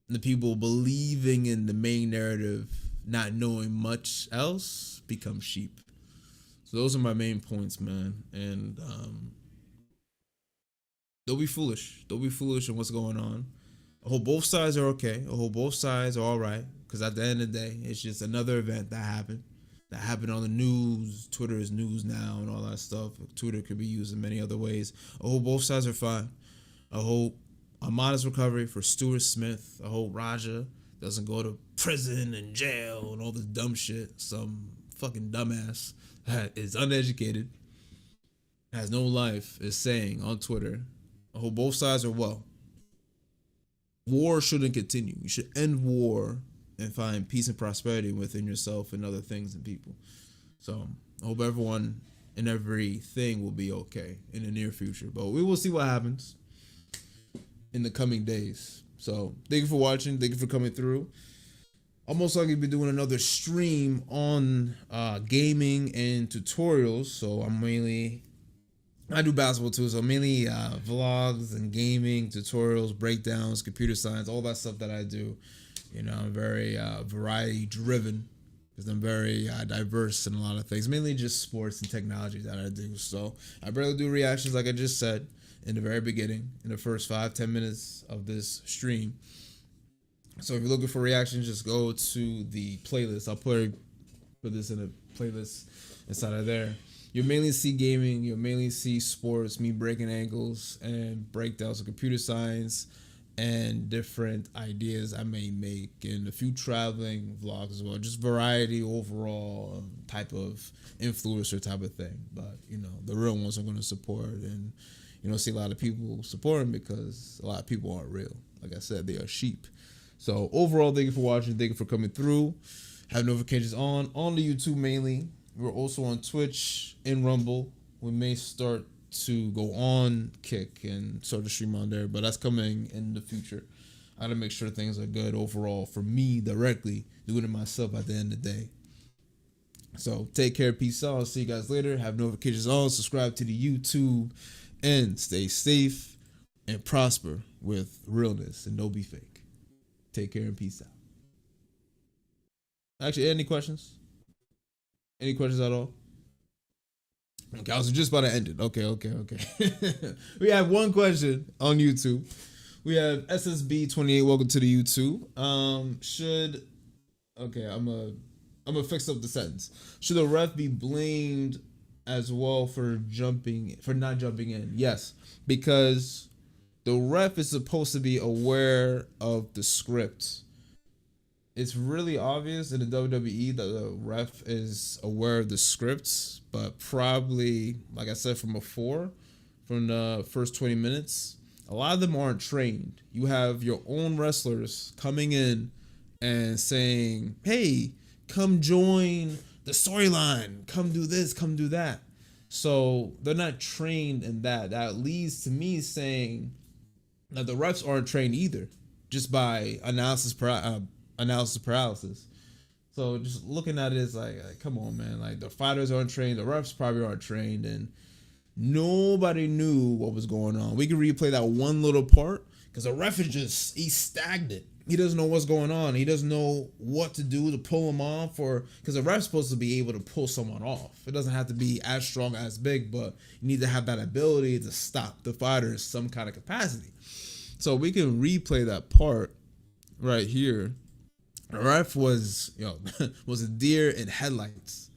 the people believing in the main narrative, not knowing much else, become sheep. So those are my main points, man. And don't be foolish. Don't be foolish in what's going on. I hope both sides are okay. I hope both sides are all right. Because at the end of the day, it's just another event that happened. That happened on the news. Twitter is news now and all that stuff. Twitter could be used in many other ways. I hope both sides are fine. I hope a modest recovery for Stewart Smith. I hope Raja doesn't go to prison and jail and all this dumb shit. Some fucking dumbass that is uneducated, has no life, is saying on Twitter. I hope both sides are well. War shouldn't continue. You should end war and find peace and prosperity within yourself and other things and people. So I hope everyone and everything will be okay in the near future. But we will see what happens in the coming days. So thank you for watching. Thank you for coming through. I'll most likely be doing another stream on gaming and tutorials. So I do basketball too, so mainly vlogs and gaming, tutorials, breakdowns, computer science, all that stuff that I do. You know, I'm very variety driven. because I'm very diverse in a lot of things, mainly just sports and technology that I do. So I barely do reactions, like I just said in the very beginning, in the first 5-10 minutes of this stream. So if you're looking for reactions, just go to the playlist. I'll put this in a playlist inside of there. You'll mainly see gaming, you'll mainly see sports, me breaking angles and breakdowns of computer science and different ideas I may make, and a few traveling vlogs as well. Just variety overall, type of influencer type of thing. But, you know, the real ones I'm going to support, and you don't see a lot of people supporting because a lot of people aren't real. Like I said, they are sheep. So overall, thank you for watching. Thank you for coming through. Have notifications on the YouTube mainly. We're also on Twitch and Rumble. We may start to go on Kick and start to stream on there, but that's coming in the future. I gotta make sure things are good overall for me directly, doing it myself at the end of the day. So take care, peace out. I'll see you guys later. Have notifications on, subscribe to the YouTube, and stay safe and prosper with realness and don't be fake. Take care and peace out. Actually, any questions? Any questions at all? Okay, I was just about to end it. Okay. We have one question on YouTube. We have SSB28. Welcome to the YouTube. I'm gonna fix up the sentence. Should the ref be blamed as well for not jumping in? Yes, because the ref is supposed to be aware of the script. It's really obvious in the WWE that the ref is aware of the scripts, but probably, like I said from before, from the first 20 minutes, a lot of them aren't trained. You have your own wrestlers coming in and saying, hey, come join the storyline, come do this, come do that. So they're not trained in that. That leads to me saying that the refs aren't trained either, just by analysis paralysis. So just looking at it is like, come on, man. Like, the fighters aren't trained, the refs probably aren't trained, and nobody knew what was going on. We can replay that one little part because the ref is he's stagnant. He doesn't know what's going on. He doesn't know what to do to pull him off, because the ref's supposed to be able to pull someone off. It doesn't have to be as strong, as big, but you need to have that ability to stop the fighter in some kind of capacity. So we can replay that part right here. The ref was, was a deer in headlights.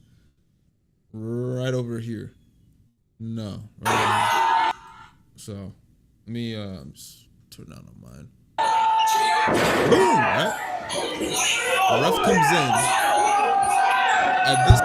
Right over here. No. Right over here. So, let me just turn down on mine. Boom! Right? The ref comes in at this.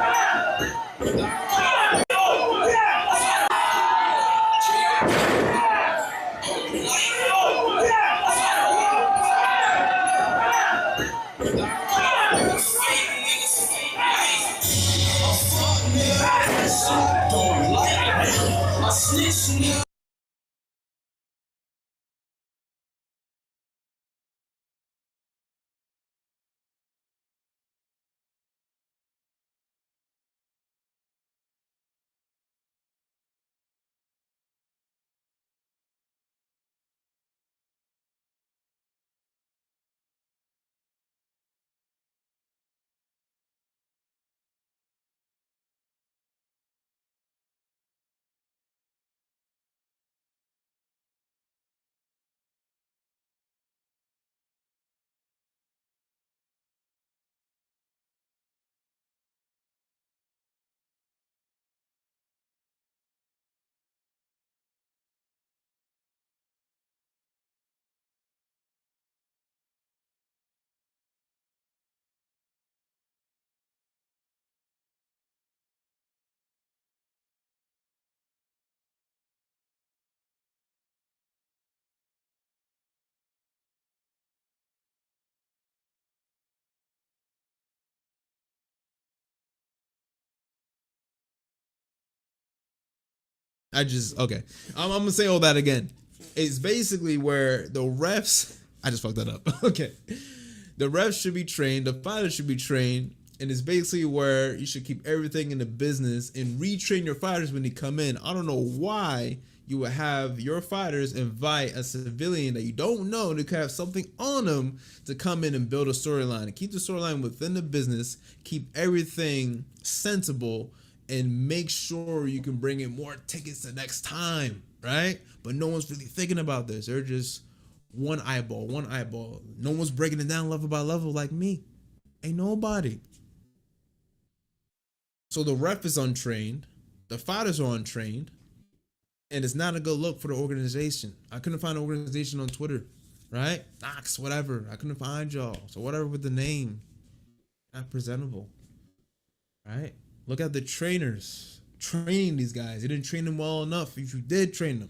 Okay. I'm gonna say all that again. It's basically where the refs. I just fucked that up. Okay. The refs should be trained. The fighters should be trained. And it's basically where you should keep everything in the business and retrain your fighters when they come in. I don't know why you would have your fighters invite a civilian that you don't know to have something on them to come in and build a storyline and keep the storyline within the business, keep everything sensible, and make sure you can bring in more tickets the next time, right? But no one's really thinking about this. They're just one eyeball. No one's breaking it down level by level like me. Ain't nobody. So the ref is untrained. The fighters are untrained. And it's not a good look for the organization. I couldn't find an organization on Twitter, right? Knox, whatever. I couldn't find y'all. So whatever with the name. Not presentable. Right? Look at the trainers training these guys. You didn't train them well enough. If you did train them,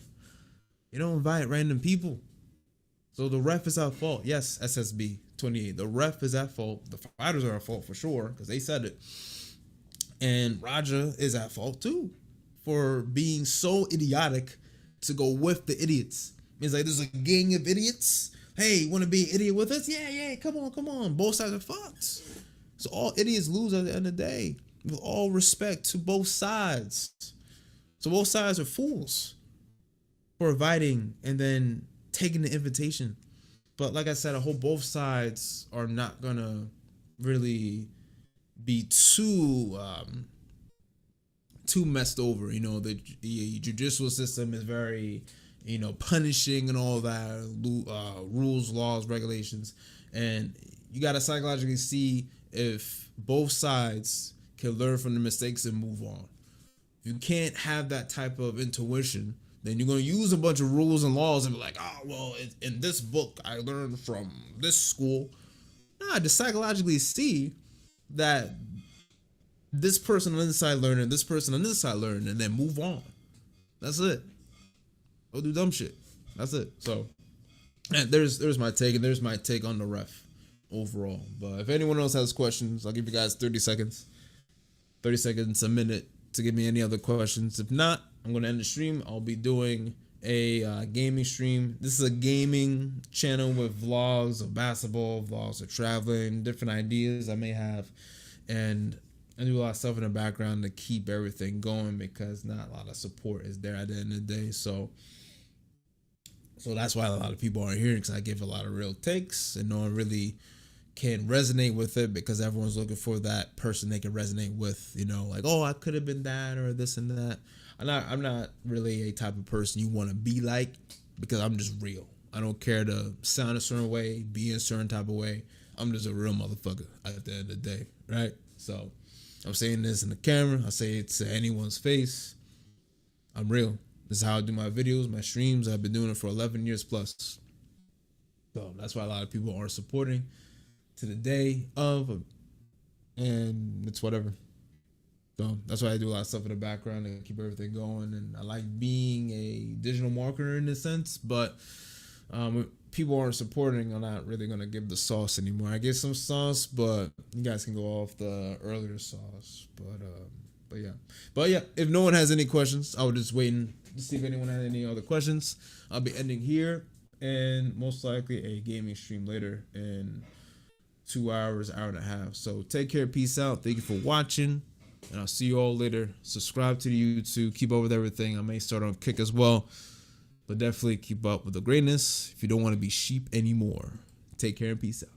you don't invite random people. So the ref is at fault. Yes, SSB 28. The ref is at fault. The fighters are at fault for sure because they said it. And Raja is at fault too for being so idiotic to go with the idiots. It's like there's a gang of idiots. Hey, you want to be an idiot with us? Yeah, come on. Both sides are fucked. So all idiots lose at the end of the day. With all respect to both sides. So both sides are fools for inviting and then taking the invitation. But like I said, I hope both sides are not gonna really be too messed over. You know, the judicial system is very, punishing and all that, rules, laws, regulations, and you got to psychologically see if both sides can learn from the mistakes and move on. If you can't have that type of intuition, then you're going to use a bunch of rules and laws and be like, oh, well, in this book I learned from this school. Nah, just psychologically see that this person on this side learned and this person on this side learned, and then move on. That's it. Go do dumb shit. That's it. So, and there's my take, and there's my take on the ref overall. But if anyone else has questions, I'll give you guys 30 seconds. 30 seconds, a minute to give me any other questions. If not, I'm going to end the stream. I'll be doing a gaming stream. This is a gaming channel with vlogs of basketball, vlogs of traveling, different ideas I may have. And I do a lot of stuff in the background to keep everything going because not a lot of support is there at the end of the day. So that's why a lot of people aren't hearing, because I give a lot of real takes and no one really can resonate with it because everyone's looking for that person they can resonate with, like, oh, I could have been that or this and that. I'm not really a type of person you want to be like, because I'm just real. I don't care to sound a certain way, be in a certain type of way. I'm just a real motherfucker at the end of the day, right? So I'm saying this in the camera. I say it to anyone's face. I'm real. This is how I do my videos, my streams. I've been doing it for 11 years plus. So that's why a lot of people aren't supporting to the day of, and it's whatever. So that's why I do a lot of stuff in the background to keep everything going. And I like being a digital marketer in a sense, but if people aren't supporting, I'm not really going to give the sauce anymore. I give some sauce, but you guys can go off the earlier sauce. But yeah, if no one has any questions, I was just waiting to see if anyone had any other questions. I'll be ending here, and most likely a gaming stream later in 2 hours, hour and a half. So take care, peace out. Thank you for watching, and I'll see you all later. Subscribe to the YouTube. Keep up with everything. I may start on Kick as well, but definitely keep up with the greatness if you don't want to be sheep anymore. Take care and peace out.